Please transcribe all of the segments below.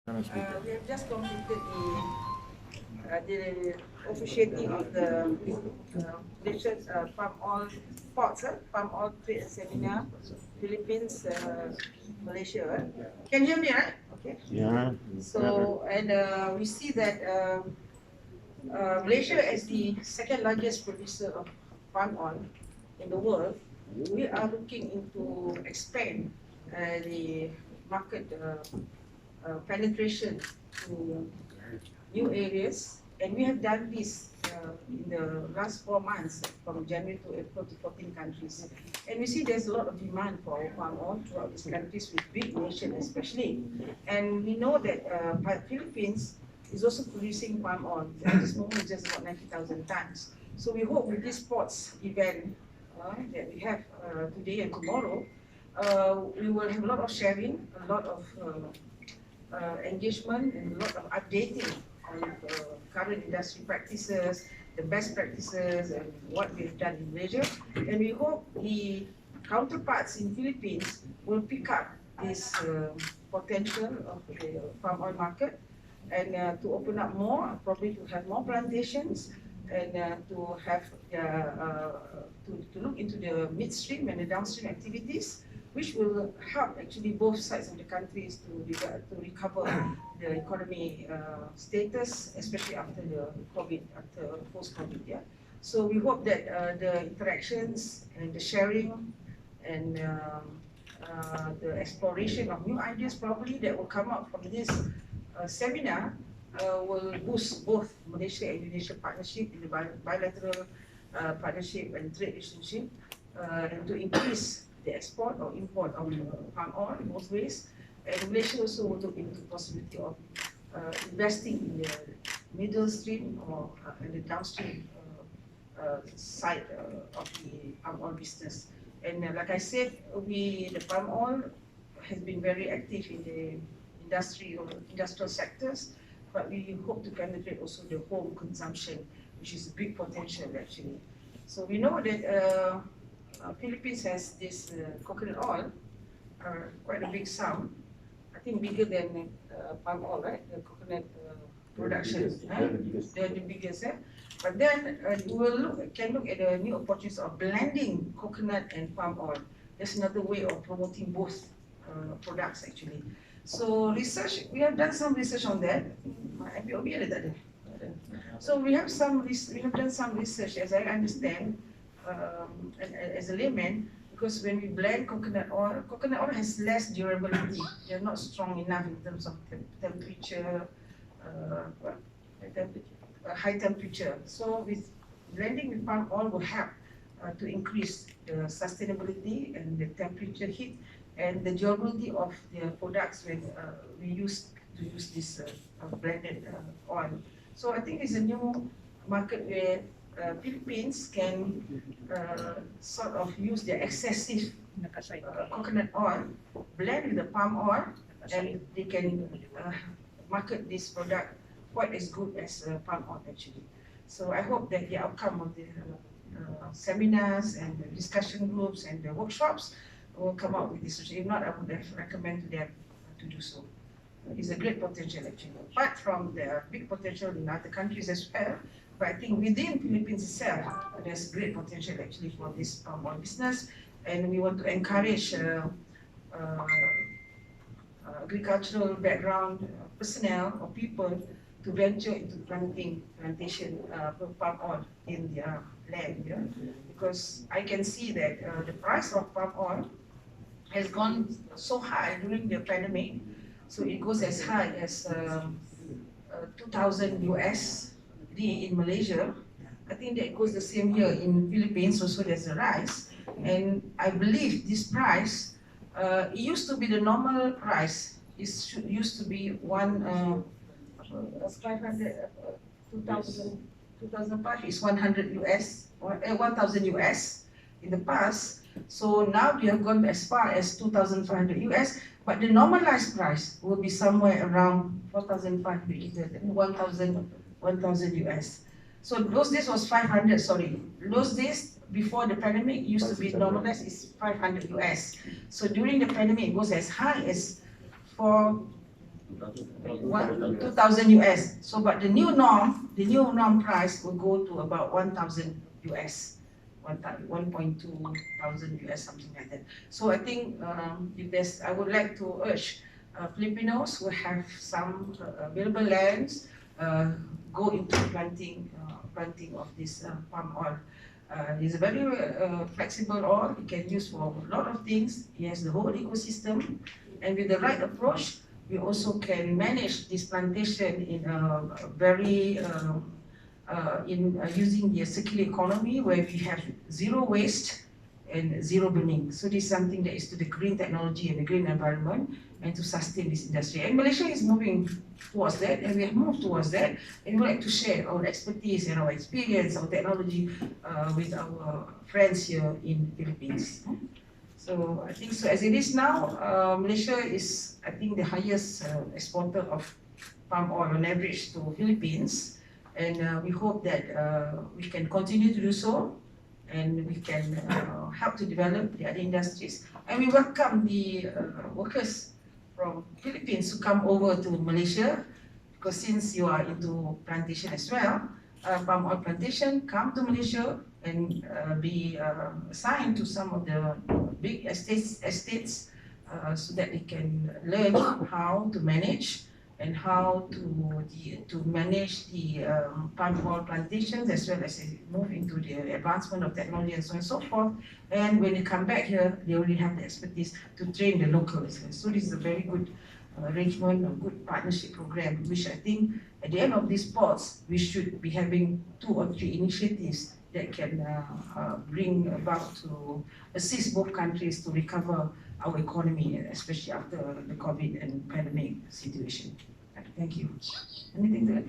We have just completed the officiating of the Malaysian palm oil ports, palm oil trade seminar, Philippines, Malaysia. Can you hear me, right? Okay. Yeah. So, and we see that Malaysia is the second largest producer of palm oil in the world. We are looking into expand the market penetration to new areas, and we have done this in the last 4 months, from January to April, to 14 countries. And we see there's a lot of demand for our palm oil throughout these countries, with big nations especially. And we know that Philippines is also producing palm oil. At this moment, just about 90,000 tons. So we hope with this sports event that we have today and tomorrow, we will have a lot of sharing, a lot of engagement, and a lot of updating on current industry practices, the best practices, and what we've done in Malaysia. And we hope the counterparts in Philippines will pick up this potential of the palm oil market, and to open up more, probably to have more plantations, and to have to look into the midstream and the downstream activities, which will help actually both sides of the countries to recover the economy status, especially after the COVID, after post-COVID. Yeah. So we hope that the interactions and the sharing and the exploration of new ideas probably that will come out from this seminar will boost both Malaysia and Indonesia partnership in the bilateral partnership and trade relationship, and to increase the export or import of palm oil in both ways. And Malaysia also will look into the possibility of investing in the middle stream or in the downstream side of the palm oil business. And like I said, the palm oil has been very active in the industrial sectors, but we hope to penetrate also the home consumption, which is a big potential actually. So we know that Philippines has this coconut oil, quite a big sum. I think bigger than palm oil, right? The coconut production, they're the biggest. But then we will can look at the new opportunities of blending coconut and palm oil. That's another way of promoting both products actually. So research, we have done some research on that. MPOC ada tak ada? So we have done some research, as I understand, as a layman, because when we blend coconut oil has less durability. They're not strong enough in terms of temperature, high temperature. So with blending with palm oil will help to increase the sustainability and the temperature heat and the durability of the products when we use this blended oil. So I think it's a new market where Philippines can sort of use their excessive coconut oil, blend with the palm oil, and they can market this product quite as good as palm oil actually. So I hope that the outcome of the seminars and the discussion groups and the workshops will come out with this. If not, I would recommend to them to do so. It's a great potential actually, apart from the big potential in other countries as well. But I think within Philippines itself, there's great potential actually for this palm oil business, and we want to encourage agricultural background personnel or people to venture into plantation palm oil in their land. Yeah? Because I can see that the price of palm oil has gone so high during the pandemic, so it goes as high as 2,000 USD in Malaysia. I think that goes the same here in Philippines. Also, there's a rise, and I believe this price, it used to be the normal price. It used to be 2005 is 100 US, 1,000 US in the past. So now we have gone as far as 2,500 US, but the normalized price will be somewhere around 4,500, 1,000 US. So those days was 500, sorry. Those days before the pandemic used to be normalized is 500 US. So during the pandemic it goes as high as 4 2,000 US. So, but the new norm price will go to about 1,000 US, 1.2 thousand US, something like that. So I think if there's, I would like to urge Filipinos who have some available lands, go into planting of this palm oil. It's a very flexible oil. It can use for a lot of things. It has the whole ecosystem, and with the right approach, we also can manage this plantation in a very using the circular economy, where we have zero waste and zero burning. So this is something that is to the green technology and the green environment, and to sustain this industry. And Malaysia is moving towards that, and we have moved towards that, and we would like to share our expertise and our experience, our technology with our friends here in the Philippines. So I think so as it is now, Malaysia is, I think, the highest exporter of palm oil on average to Philippines, and we hope that we can continue to do so, and we can help to develop the other industries. And we welcome the workers from Philippines to come over to Malaysia, because since you are into plantation as well, palm oil plantation, come to Malaysia and be assigned to some of the big estates so that they can learn how to manage and how to manage the palm oil plantations, as well as move into the advancement of technology and so on and so forth. And when they come back here, they already have the expertise to train the locals. So this is a very good arrangement, a good partnership program, which I think at the end of these ports, we should be having 2 or 3 initiatives that can bring about to assist both countries to recover our economy, especially after the COVID and pandemic situation. Thank you. Anything to add?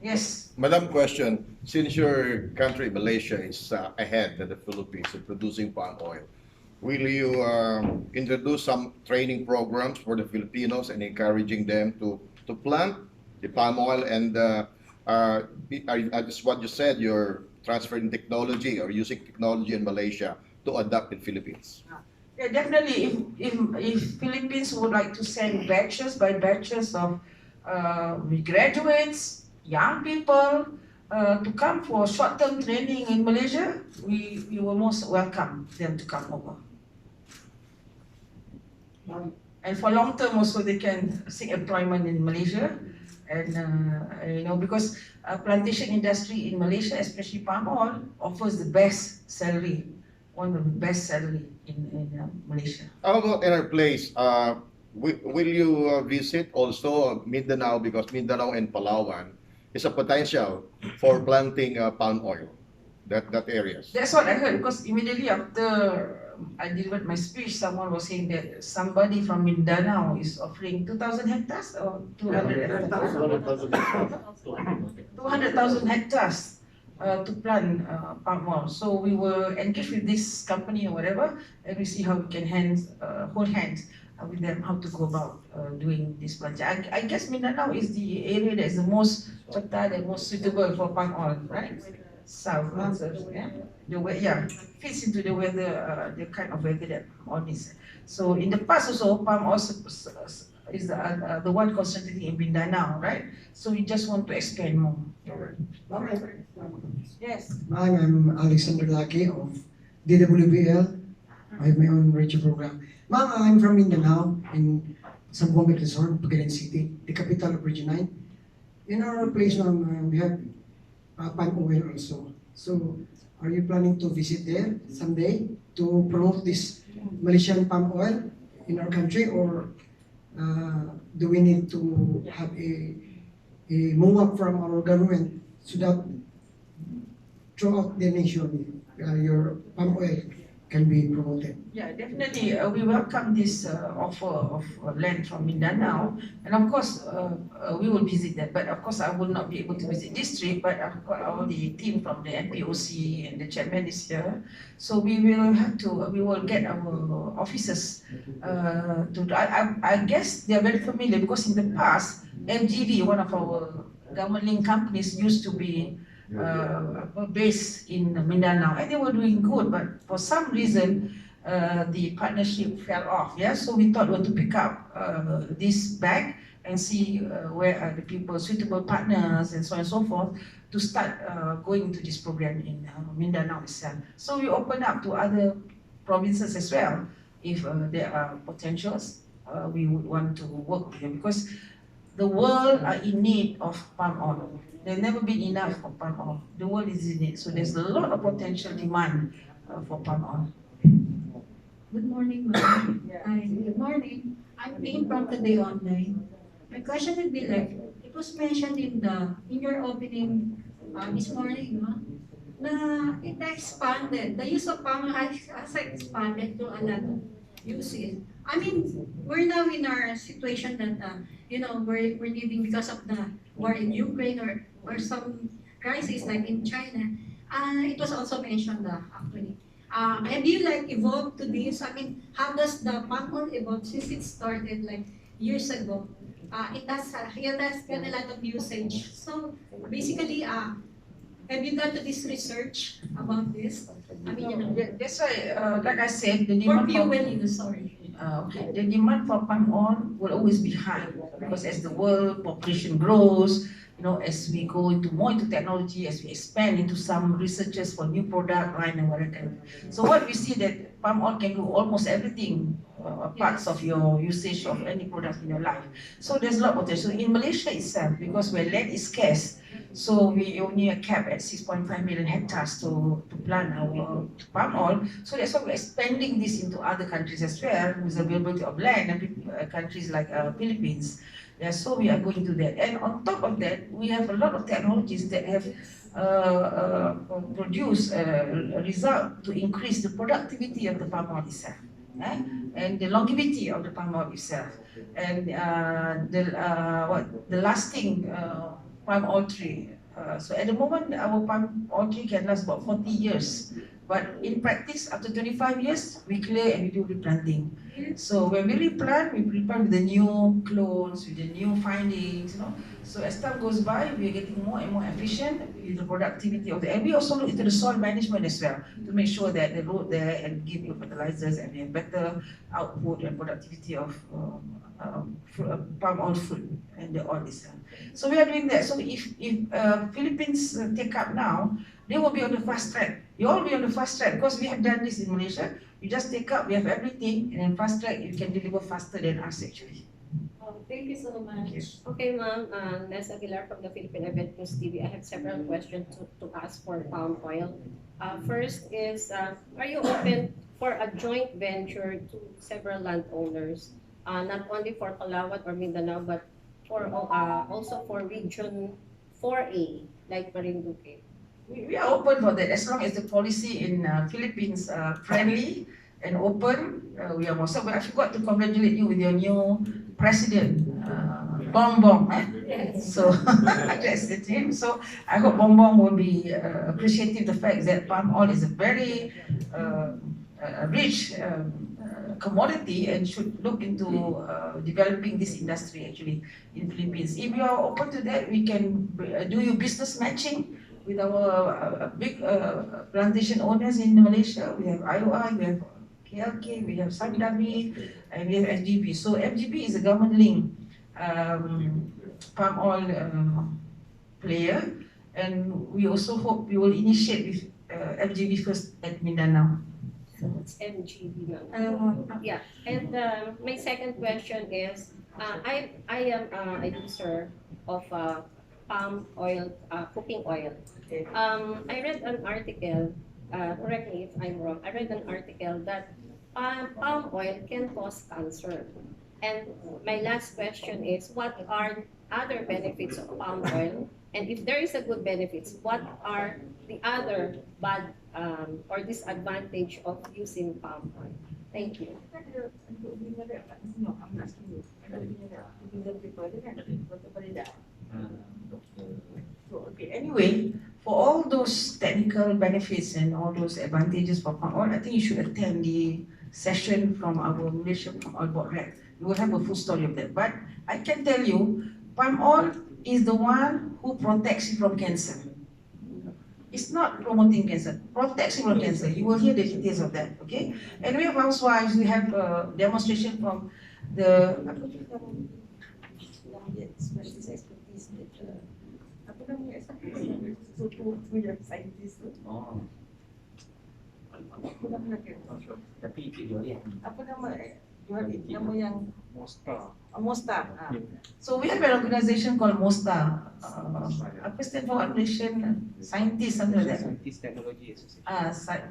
Yes. Madam, question. Since your country, Malaysia, is ahead of the Philippines in producing palm oil, will you introduce some training programs for the Filipinos and encouraging them to plant the palm oil? And as what you said, you're transferring technology or using technology in Malaysia to adapt in Philippines. Yeah, definitely. If Philippines would like to send batches by batches of graduates, young people, to come for short-term training in Malaysia, we will most welcome them to come over. And for long-term also, they can seek employment in Malaysia. And you know, because plantation industry in Malaysia, especially palm oil, offers the best salary, one of the best salary in Malaysia. How about in our place? Will you visit also Mindanao, because Mindanao and Palawan is a potential for planting palm oil, that areas? That's what I heard, because immediately after I delivered my speech, someone was saying that somebody from Mindanao is offering 2,000 hectares or 200,000 hectares to plant palm oil. So we will engage with this company or whatever, and we see how we can hold hands with them, how to go about doing this planting. I guess Mindanao is the area that is the most fertile and most suitable for palm oil, right? South, yeah, fits into the weather, the kind of weather that palm oil is. So in the past also, palm oil is the one concentrating in Mindanao, right? So we just want to expand more. Yes. I'm Alexander Laki of DWBL. I have my own radio program. Ma'am, I'm from Mindanao in Zamboanga Resort, Pagalan City, the capital of Region 9. In our place, we have palm oil also. So, are you planning to visit there someday to promote this Malaysian palm oil in our country, or do we need to have a move up from our government so that throughout the nation your palm oil can be promoted? Yeah, definitely. We welcome this offer of land from Mindanao, and of course, we will visit that. But of course, I will not be able to visit this trip. But I've got all the team from the MPOC and the chairman is here, so we will have to. We will get our officers to. I guess they are very familiar, because in the past, MGV, one of our government-linked companies, used to be based in Mindanao, and they were doing good, but for some reason the partnership fell off. Yeah, so we thought we want to pick up this back and see where are the people suitable partners and so on and so forth to start going into this program in Mindanao itself. So we open up to other provinces as well. If there are potentials, we would want to work with them because the world are in need of palm oil. There's never been enough for palm oil. The world is in it, so there's a lot of potential demand for palm oil. Good morning, ma'am. Hi, good morning. I'm Payne from Today Online. My question would be like, it was mentioned in your opening this morning, no? Na it expanded. The use of palm has expanded to a lot of uses. I mean, we're now in our situation that we're living because of the war in Ukraine or some crisis like in China. It was also mentioned actually. Have you like evolved to this? I mean, how does the palm oil evolve since it started like years ago? It has got a lot of usage. So basically, have you done to this research about this? I mean, That's why, like I said, the for demand fuel use, sorry. okay, the demand for palm oil will always be high because as the world population grows, as we go more into technology, as we expand into some researches for new product line and whatever. So what we see that palm oil can do almost everything, parts of your usage of any product in your life. So there's a lot of potential. In Malaysia itself, because where land is scarce, so we only are capped at 6.5 million hectares to plant our palm oil. So that's why we're expanding this into other countries as well, with availability of land, and countries like Philippines. Yeah, so we are going to that. And on top of that, we have a lot of technologies that have produced a result to increase the productivity of the palm oil itself, and the longevity of the palm oil itself, and the lasting palm oil tree. So at the moment, our palm oil tree can last about 40 years. But in practice, after 25 years, we clear and we do replanting. So when we replant with the new clones, with the new findings, So as time goes by, we are getting more and more efficient with the productivity of and we also look into the soil management as well to make sure that the root there and give you fertilizers and we have better output and productivity of palm oil fruit and the oil itself. So we are doing that. So if Philippines take up now, they will be on the fast track. You all be on the fast track because we have done this in Malaysia. You just take up, we have everything, and then fast track, you can deliver faster than us actually. Thank you so much. Okay, ma'am. Ness Aguilar from the Philippine Event News TV. I have several questions to ask for palm oil. First is, are you open for a joint venture to several landowners, not only for Calauat or Mindanao, but for also for Region 4A, like Marinduque? We are open for that as long as the policy in Philippines are friendly and open. We are more so. But I forgot to congratulate you with your new president, Bongbong. Yes. So that's the team. So I hope Bongbong will be appreciative of the fact that palm oil is a very rich commodity and should look into developing this industry actually in Philippines. If you are open to that, we can do you business matching with our big plantation owners in Malaysia. We have IOI, we have KLK, we have Sandabi, and we have FGB. So FGB is a government-linked palm oil player, and we also hope we will initiate with FGB first at Mindanao. So it's MGB now. Yeah, and my second question is, I am a user of palm oil, cooking oil. I read an article, correct me if I'm wrong, I read an article that palm oil can cause cancer. And my last question is, what are other benefits of palm oil? And if there is a good benefits, what are the other bad or disadvantage of using palm oil? Thank you. Okay, anyway, for all those technical benefits and all those advantages for palm oil, I think you should attend the session from our Malaysian Palm Oil Board Rep. We will have a full story of that. But I can tell you, palm oil is the one who protects you from cancer. It's not promoting cancer, protection from cancer. You will hear the details of that, okay? And we have housewives, we have a demonstration from the specialist expertise apa namanya scientist tu. Oh. Apa nama lagi? Tapi Julian. Apa nama nama yang Mosta. Mostar. So we have an organization called Mostar. Apa stand for Malaysian Scientists, something like that. Scientist Technology Association.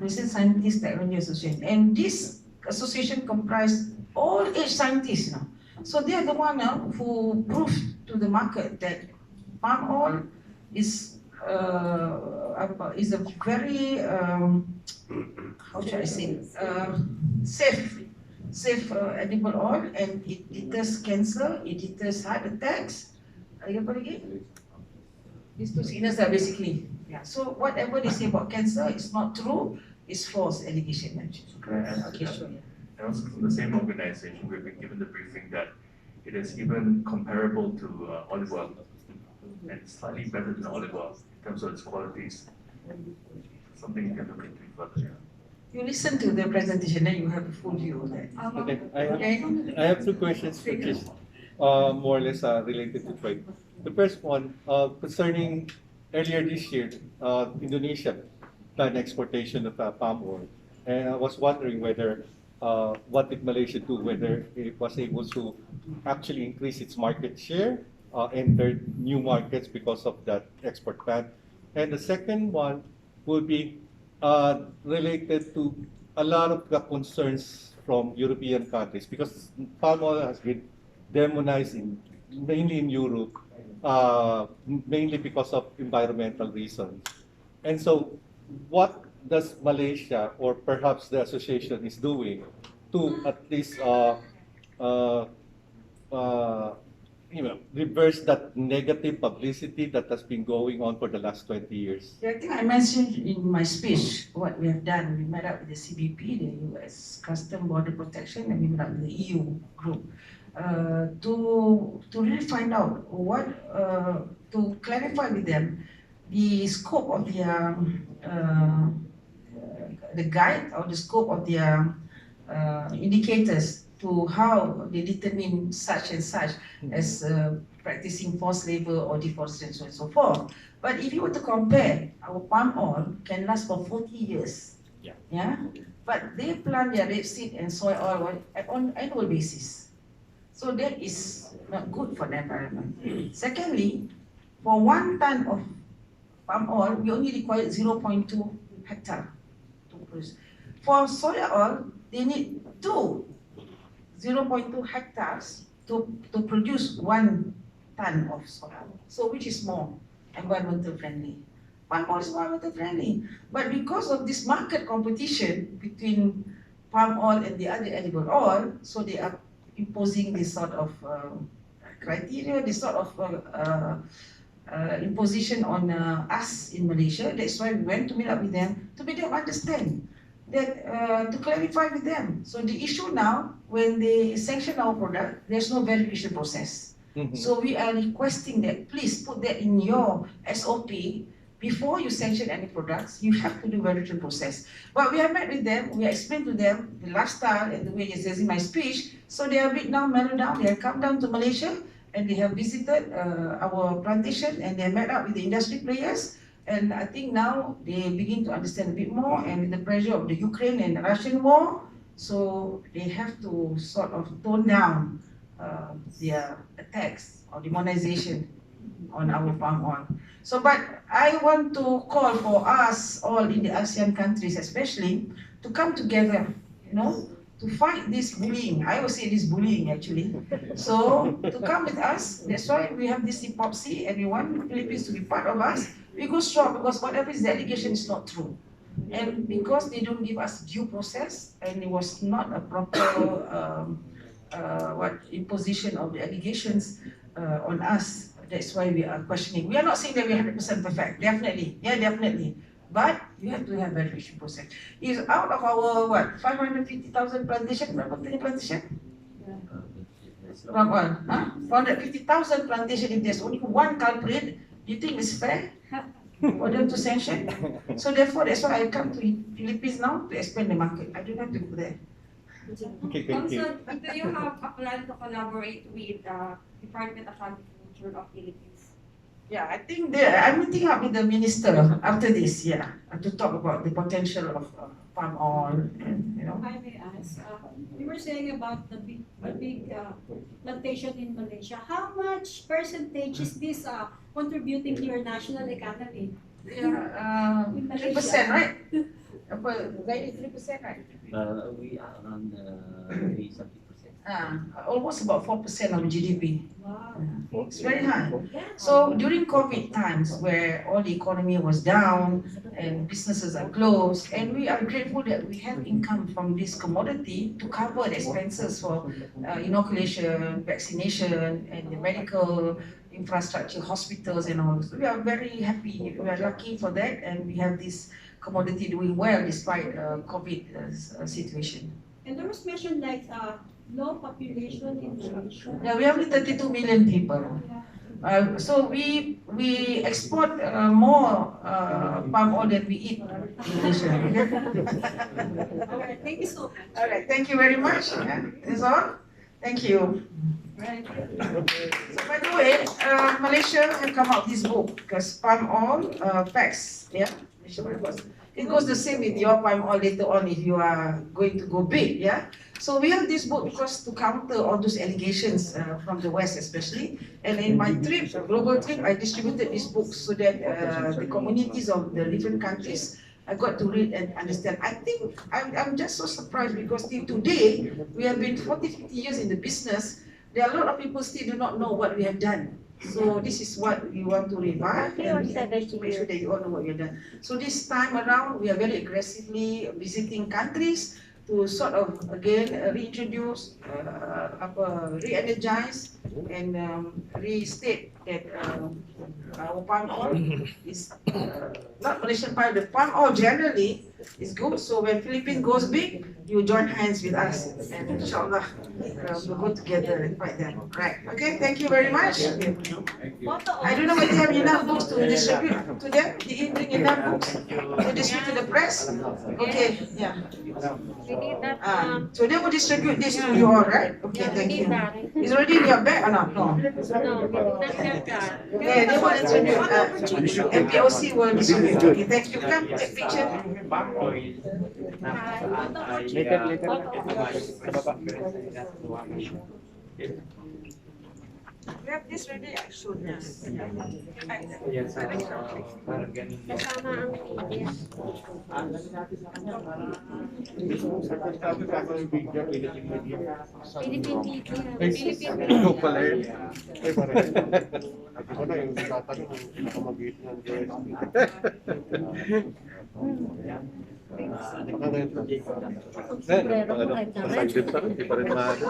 Malaysian Scientists Technology Association. And this association comprised all age scientists, you know. So they are the one who proved to the market that palm oil is a very how should I say safe edible oil, and it deters cancer, it deters heart attacks. Apa lagi? These two sicknesses are basically. Yeah. So whatever they say about cancer is not true. It's false allegation. Okay, sure. Yeah. And also from the same organization, we've been given the briefing that it is even comparable to olive oil and slightly better than olive oil in terms of its qualities. Something you can look into further. You listen to the presentation, then you have a full view of that. Okay, Okay? I have two questions which is more or less related to trade. The first one, concerning earlier this year, Indonesia planned exportation of palm oil. And I was wondering whether, what did Malaysia do, whether it was able to actually increase its market share, enter new markets because of that export ban. And the second one would be related to a lot of the concerns from European countries, because palm oil has been demonized mainly in Europe, mainly because of environmental reasons. And so what does Malaysia, or perhaps the association, is doing to at least reverse that negative publicity that has been going on for the last 20 years? Yeah, I think I mentioned in my speech what we have done. We met up with the CBP, the US Custom Border Protection, and we met up with the EU group to really find out what, to clarify with them the scope of their, the guide or the scope of their indicators to how they determine such and such as practicing forced labor or deforestation and so forth. But if you were to compare, our palm oil can last for 40 years. Yeah. But they plant their rapeseed and soy oil on annual basis. So that is not good for the environment. Secondly, for 1 ton of palm oil, we only require 0.2 hectare to produce. For soya oil, they need 0.2 hectares to produce 1 ton of soya. So which is more environmental friendly? Palm oil is environmental friendly. But because of this market competition between palm oil and the other edible oil, so they are imposing this sort of criteria, this sort of imposition on us in Malaysia. That's why we went to meet up with them to make them understand that, to clarify with them. So the issue now, when they sanction our product, there's no verification process. So we are requesting that please put that in your SOP. Before you sanction any products, you have to do verification process. But we have met with them, we explained to them the lifestyle and the way it says in my speech. So they are a bit now mellowed down, they have come down to Malaysia and they have visited our plantation and they met up with the industry players. And I think now they begin to understand a bit more, and with the pressure of the Ukraine and Russian war, so they have to sort of tone down their attacks or demonization on our palm oil. So, but I want to call for us all in the ASEAN countries especially to come together, you know, to fight this bullying. I would say this bullying actually. So, to come with us, that's why we have this MPOC and we want the Philippines to be part of us. We go strong because whatever is the allegation is not true. And because they don't give us due process and it was not a proper imposition of the allegations on us, that's why we are questioning. We are not saying that we are 100% perfect, definitely, yeah, definitely. But you have to have verification process. Is out of our, 550,000 plantation, plantation? Palm oil, huh? 450,000 plantation, if there's only one culprit, do you think it's fair? for them to sanction. So therefore, that's why I come to Philippines now to expand the market. I don't have to go there. Okay, thank you. Also, do you have a plan to collaborate with the Department of Agriculture of Philippines? Yeah, I think I'm meeting up with the minister after this, yeah, to talk about the potential of palm oil and, you know. If I may ask, you were saying about the big plantation in Malaysia. How much percentage is this contributing to your national economy? Yeah, 3%, right? Very 3%, right? We are around 30%. Almost about 4% of GDP. Wow. It's very high. So during COVID times where all the economy was down and businesses are closed, and we are grateful that we have income from this commodity to cover the expenses for inoculation, vaccination, and the medical infrastructure, hospitals and all. So we are very happy, we are lucky for that, and we have this commodity doing well despite COVID situation. And there was mentioned like low population in Malaysia. Yeah, we have only 32 million people. So we export more palm oil than we eat in Malaysia. All right, thank you so much. All right, thank you very much. That's all. Thank you. Right. So by the way, Malaysia have come out this book because palm oil packs. Yeah, it goes the same with your palm oil later on if you are going to go big. Yeah. So we have this book because to counter all those allegations from the West especially. And in my trip, global trip, I distributed this book so that the communities of the different countries, I got to read and understand. I think I'm just so surprised because till today, we have been 40, 50 years in the business. There are a lot of people still do not know what we have done. So this is what we want to revive and to make sure that you all know what we have done. So this time around, we are very aggressively visiting countries to sort of again reintroduce, re-energize and restate that our palm oil is not Malaysian palm. The palm oil generally is good. So when Philippines goes big, you join hands with us, and inshallah we'll go together and fight them. Right? Okay. Thank you very much. I don't know whether you have enough books to distribute to them. Did you bring enough books to distribute to the press? Okay. Yeah. We need that. So they will distribute this to you all, right? Okay, thank you. It's already in your bag or not? No. No, we did not have that. Okay, they will distribute. MPOC will distribute. Okay, thank you. Come take picture. We have this ready, I showed this. Kasama ang media. Philippine media. Philippine media. Ikaw pala yun. Ako na yung tatanong kung nakamagit ng Saglit pa rin, di pa rin maano.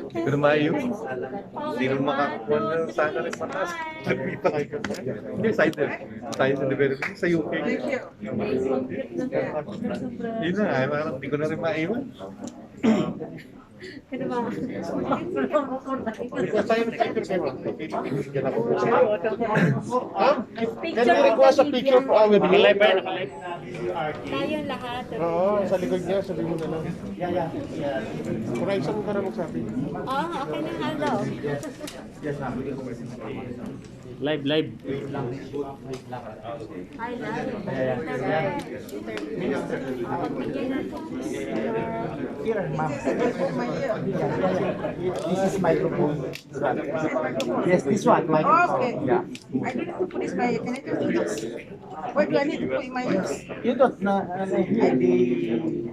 Hindi ko na maayo. Hindi rin makakuha na sana rin mataas. Hindi, cider. Cider development sa UK. Thank you. Yun na, parang hindi ko na rin maiwan. Can you request a picture for our video? Tayong lahat. Oo, sa likod niya, sabi mo na lang. Kuraisan mo ka naman sa akin. Oo, okay na. Hello. Live. Hi, Here, ma'am. This is microphone. Yes, this one, microphone. Okay. Yeah. I don't need to put this by can I put this? What do I need to put in my ears? You don't hear the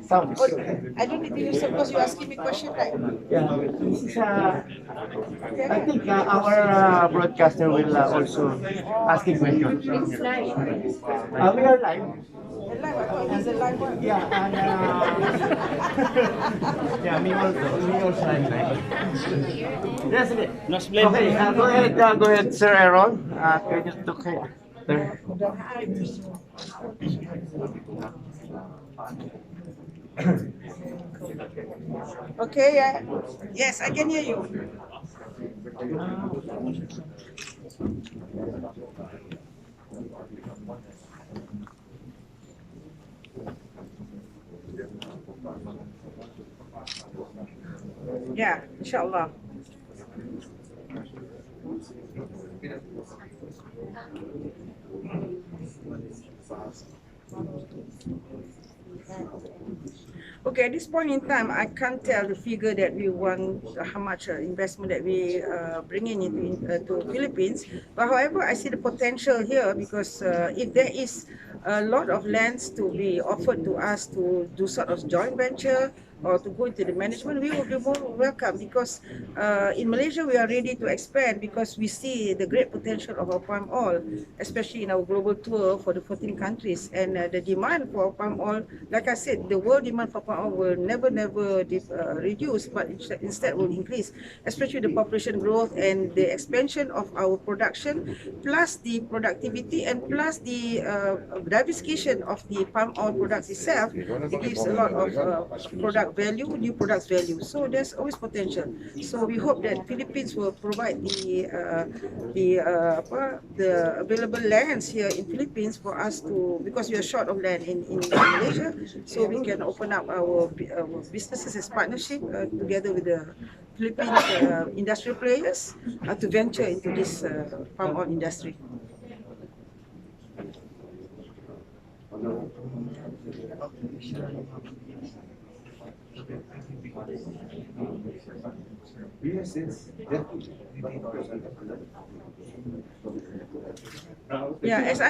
sounds. Oh, I don't need to use it because you're asking me question, right? Yeah. This is I think our broadcaster will also ask a question. It's live. We are live. Live, I thought it was a live one. Yeah, and yeah, me also live. Yes, okay. Okay, go ahead, Sir Aaron. Can you look here? Okay, yes, I can hear you. Yeah, inshallah. Okay, at this point in time, I can't tell the figure that we want, how much investment that we bringing into to Philippines. But however, I see the potential here because if there is a lot of lands to be offered to us to do sort of joint venture or to go into the management, we will be more welcome because in Malaysia we are ready to expand because we see the great potential of our palm oil, especially in our global tour for the 14 countries. And the demand for palm oil, like I said, the world demand for palm oil will never reduce, but instead will increase, especially the population growth and the expansion of our production, plus the productivity and plus the diversification of the palm oil products itself. It gives a lot of product value, new products value. So there's always potential. So we hope that Philippines will provide the available lands here in Philippines for us to, because we are short of land in Malaysia, so we can open up our businesses as partnership together with the Philippines industrial players to venture into this palm oil industry. Yeah, as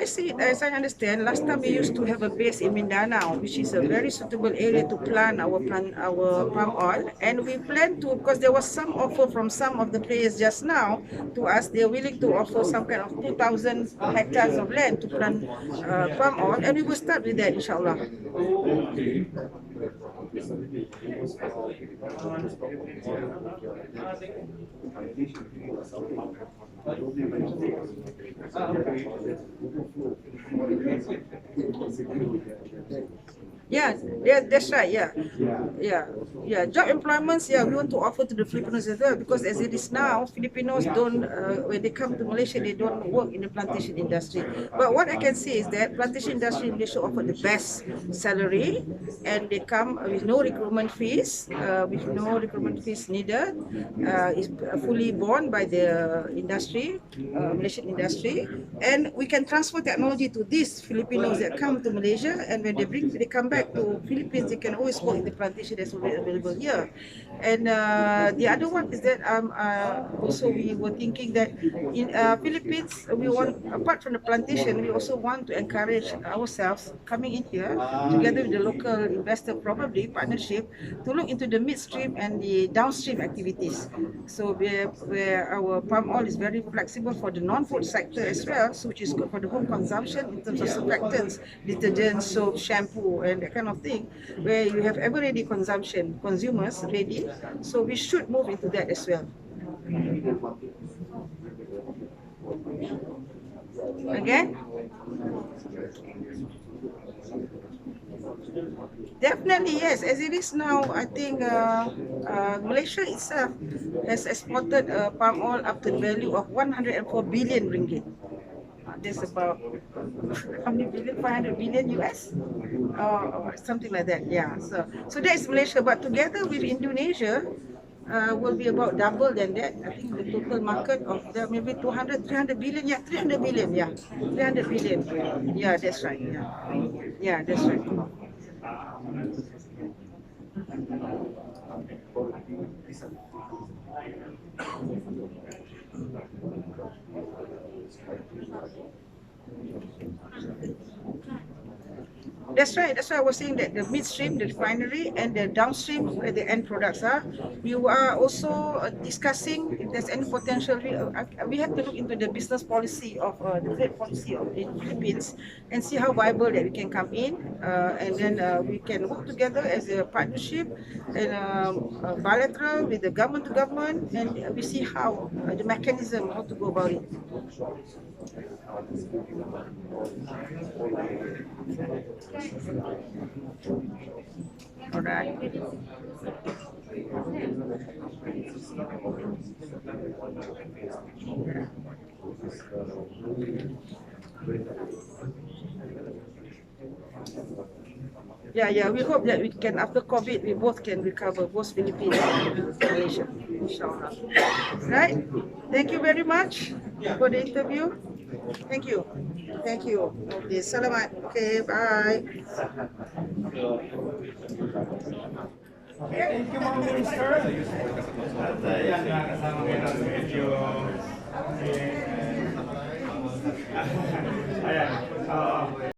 I understand, last time we used to have a base in Mindanao, which is a very suitable area to plant our palm oil, and we plan to, because there was some offer from some of the players just now to us, they're willing to offer some kind of 2,000 hectares of land to plant palm oil, and we will start with that, inshallah. Yeah, that's right. Yeah. Job employments. Yeah, we want to offer to the Filipinos as well because as it is now, Filipinos don't when they come to Malaysia, they don't work in the plantation industry. But what I can say is that plantation industry in Malaysia offer the best salary, and they come with no recruitment fees, needed. Is fully borne by the industry, Malaysian industry, and we can transfer technology to these Filipinos that come to Malaysia, and when they come back to Philippines, they can always work in the plantation that's already available here. And the other one is that also we were thinking that in Philippines, we want, apart from the plantation, we also want to encourage ourselves coming in here together with the local investor, probably partnership, to look into the midstream and the downstream activities. So where our palm oil is very flexible for the non-food sector as well, so which is good for the home consumption in terms of surfactants, detergents, soap, shampoo, and that kind of thing, where you have ever-ready consumption, consumers ready. So we should move into that as well. Again? Definitely, yes. As it is now, I think Malaysia itself has exported palm oil up to the value of 104 billion ringgit. That's about, how many billion? 500 billion US? Or something like that, yeah. So that is Malaysia, but together with Indonesia, will be about double than that. I think the total market of the maybe 200, 300 billion, yeah, 300 billion, yeah. 300 billion, yeah, that's right, yeah. Yeah, that's right. That's right. That's why I was saying that the midstream, the refinery, and the downstream, where the end products are. We are also discussing if there's any potential. We have to look into the business policy of the trade policy of the Philippines and see how viable that we can come in, and then we can work together as a partnership and bilateral with the government to government, and we see how the mechanism how to go about it. All right. Yeah, we hope that we can, after COVID, we both can recover, both Philippines and Malaysia, inshallah. Right? Thank you very much for the interview. Thank you. Thank you. Okay, salamat. Okay, bye. Thank you, Ma'am Minister. At yan, kasama mo na medyo... Ayan.